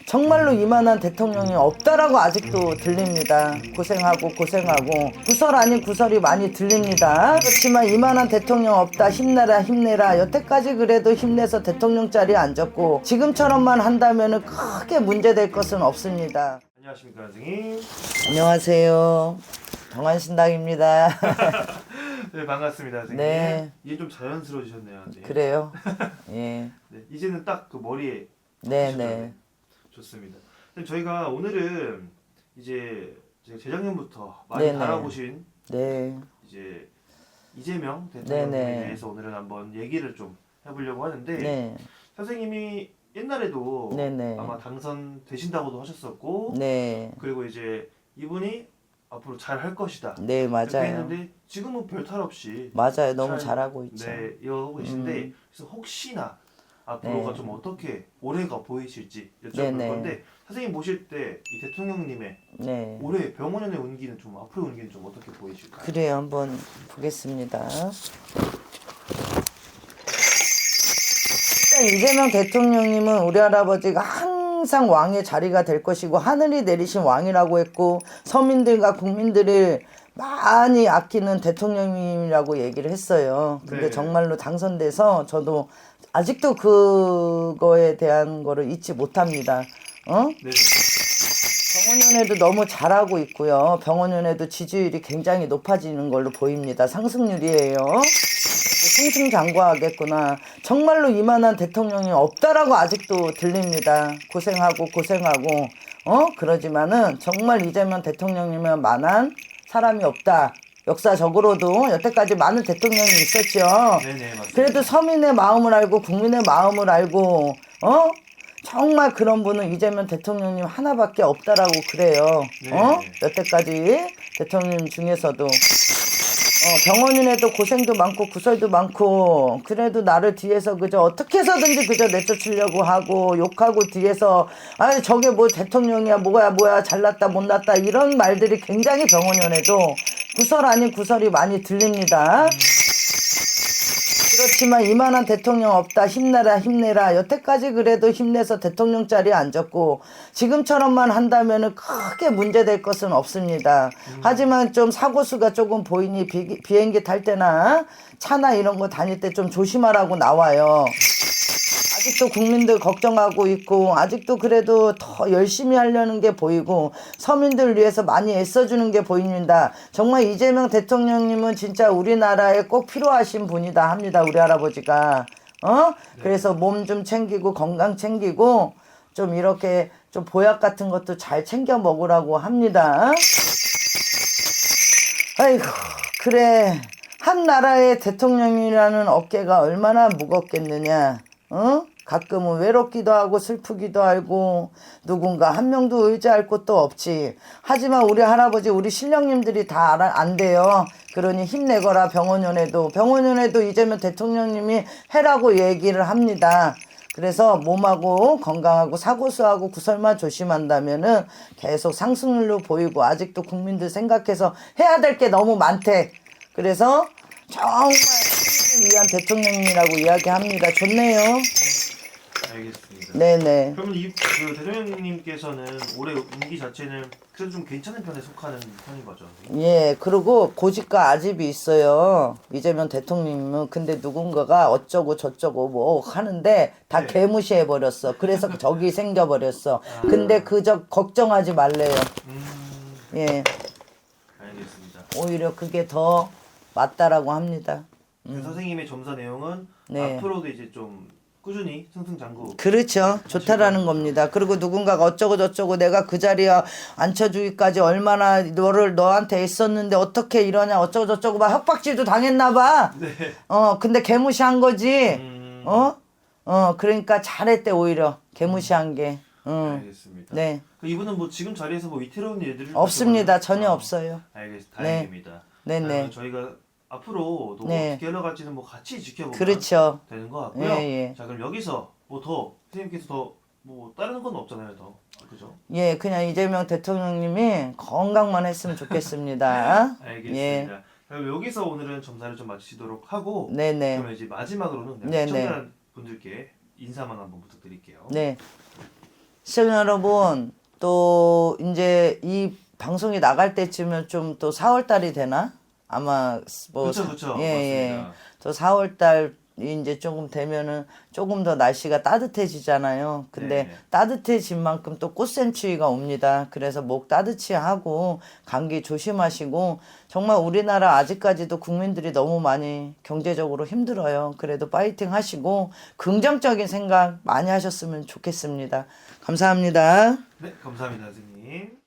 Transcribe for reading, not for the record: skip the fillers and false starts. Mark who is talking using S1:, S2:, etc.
S1: 정말로 이만한 대통령이 없다라고 아직도 들립니다. 고생하고 구설 아닌 구설이 많이 들립니다. 그렇지만 이만한 대통령 없다, 힘내라 힘내라. 여태까지 그래도 힘내서 대통령 자리에 앉았고 지금처럼만 한다면 크게 문제될 것은 없습니다.
S2: 안녕하십니까 선생님.
S1: 안녕하세요. 정한신당입니다.
S2: 네, 반갑습니다 선생님.
S1: 네.
S2: 이제 좀 자연스러워지셨네요. 네.
S1: 그래요? 예.
S2: 네, 이제는 딱 그 머리에
S1: 네네.
S2: 좋습니다. 선생님, 저희가 오늘은 이제 제가 재작년부터 많이
S1: 네네.
S2: 다뤄보신
S1: 네.
S2: 이제 이재명 대통령에
S1: 네네.
S2: 대해서 오늘은 한번 얘기를 좀 해보려고 하는데
S1: 네.
S2: 선생님이 옛날에도
S1: 네네.
S2: 아마 당선되신다고도 하셨었고
S1: 네.
S2: 그리고 이제 이분이 앞으로 잘 할 것이다
S1: 네,
S2: 이렇게
S1: 맞아요.
S2: 했는데 지금은 별탈 없이
S1: 맞아요. 너무
S2: 잘,
S1: 잘하고 있죠.
S2: 네, 이어가고 계신데 그래서 혹시나 앞으로가
S1: 네.
S2: 좀 어떻게 올해가 보이실지 여쭤볼
S1: 네네.
S2: 건데 선생님 모실 때 이 대통령님의
S1: 네.
S2: 올해 병원연의 운기는 좀 앞으로 운기는 좀 어떻게 보이실까요?
S1: 그래요. 한번 보겠습니다. 일단 이재명 대통령님은 우리 할아버지가 항상 왕의 자리가 될 것이고 하늘이 내리신 왕이라고 했고 서민들과 국민들을 많이 아끼는 대통령이라고 얘기를 했어요. 근데
S2: 네.
S1: 정말로 당선돼서 저도 아직도 그거에 대한 거를 잊지 못합니다.
S2: 네.
S1: 병원연회도 너무 잘하고 있고요. 병원연회도 지지율이 굉장히 높아지는 걸로 보입니다. 상승률이에요. 승승장구하겠구나. 정말로 이만한 대통령이 없다라고 아직도 들립니다. 고생하고 그러지만은 정말 이재명 대통령이면 만한 사람이 없다. 역사적으로도 여태까지 많은 대통령이 있었죠.
S2: 네네 맞습니다.
S1: 그래도 서민의 마음을 알고 국민의 마음을 알고 정말 그런 분은 이재명 대통령님 하나밖에 없다라고 그래요.
S2: 네.
S1: 여태까지 대통령 중에서도 병원인에도 고생도 많고 구설도 많고 그래도 나를 뒤에서 그저 어떻게 해서든지 그저 내쫓으려고 하고 욕하고 뒤에서 아니 저게 뭐 대통령이야 뭐야 잘났다 못났다 이런 말들이 굉장히 병원연에도 구설 아닌 구설이 많이 들립니다. 그렇지만 이만한 대통령 없다 힘내라 힘내라. 여태까지 그래도 힘내서 대통령 자리에 앉았고 지금처럼만 한다면 크게 문제될 것은 없습니다. 하지만 좀 사고수가 조금 보이니 비행기 탈 때나 차나 이런 거 다닐 때 좀 조심하라고 나와요. 아직도 국민들 걱정하고 있고 아직도 그래도 더 열심히 하려는 게 보이고 서민들 위해서 많이 애써주는 게 보입니다. 정말 이재명 대통령님은 진짜 우리나라에 꼭 필요하신 분이다 합니다. 우리 할아버지가 그래서 몸 좀 챙기고 건강 챙기고 좀 이렇게 좀 보약 같은 것도 잘 챙겨 먹으라고 합니다. 아이고 그래 한 나라의 대통령이라는 어깨가 얼마나 무겁겠느냐. 가끔은 외롭기도 하고 슬프기도 하고 누군가 한 명도 의지할 곳도 없지. 하지만 우리 할아버지 우리 신령님들이 다 안 돼요. 그러니 힘내거라. 병원연회도 이재명 대통령님이 해라고 얘기를 합니다. 그래서 몸하고 건강하고 사고수하고 구설만 조심한다면은 계속 상승률로 보이고 아직도 국민들 생각해서 해야 될 게 너무 많대. 그래서 정말 국민을 위한 대통령이라고 이야기합니다. 좋네요.
S2: 알겠습니다.
S1: 네네.
S2: 그러면 그 대통령님께서는 올해 운기 자체는 그래도 좀 괜찮은 편에 속하는 편인 거죠?
S1: 예, 그리고 고집과 아집이 있어요. 이재명 대통령님은. 근데 누군가가 어쩌고 저쩌고 뭐 하는데 다
S2: 네.
S1: 개무시해 버렸어. 그래서 적이 생겨 버렸어. 근데 그저 걱정하지 말래요. 예,
S2: 알겠습니다.
S1: 오히려 그게 더 맞다라고 합니다.
S2: 그 선생님의 점사 내용은
S1: 네.
S2: 앞으로도 이제 좀 꾸준히 승승장구.
S1: 그렇죠. 좋다라는 겁니다. 그리고 누군가가 어쩌고 저쩌고 내가 그 자리에 앉혀주기까지 얼마나 너한테 애썼는데 어떻게 이러냐 어쩌고 저쩌고 막 협박질도 당했나 봐.
S2: 네.
S1: 근데 개무시한 거지. 그러니까 잘했대 오히려 개무시한 게.
S2: 알겠습니다.
S1: 네.
S2: 그 이분은 뭐 지금 자리에서 뭐 위태로운 일들을
S1: 없습니다. 전혀 없어요.
S2: 알겠습니다.
S1: 네.
S2: 다행입니다.
S1: 네네.
S2: 저희가 앞으로도
S1: 네.
S2: 어떻게 흘러갈지는 뭐 같이 지켜보면
S1: 그렇죠.
S2: 되는 것 같고요.
S1: 예.
S2: 자 그럼 여기서 뭐 더 선생님께서 더 뭐 다른 건 없잖아요, 더 그죠?
S1: 예, 그냥 이재명 대통령님이 건강만 했으면 좋겠습니다.
S2: 알겠습니다.
S1: 예.
S2: 그럼 여기서 오늘은 점사를 좀 마치도록 하고
S1: 네네.
S2: 그러면 이제 마지막으로는
S1: 네네.
S2: 시청자분들께 인사만 한번 부탁드릴게요.
S1: 네. 시청자 여러분, 또 이제 이 방송이 나갈 때쯤은 좀 또 4월 달이 되나? 아마 뭐
S2: 그쵸,
S1: 예.
S2: 맞습니다.
S1: 또 4월 달이 이제 조금 되면은 조금 더 날씨가 따뜻해지잖아요. 근데
S2: 네.
S1: 따뜻해진 만큼 또 꽃샘추위가 옵니다. 그래서 목 따뜻히 하고 감기 조심하시고 정말 우리나라 아직까지도 국민들이 너무 많이 경제적으로 힘들어요. 그래도 파이팅 하시고 긍정적인 생각 많이 하셨으면 좋겠습니다. 감사합니다.
S2: 네, 감사합니다, 선생님.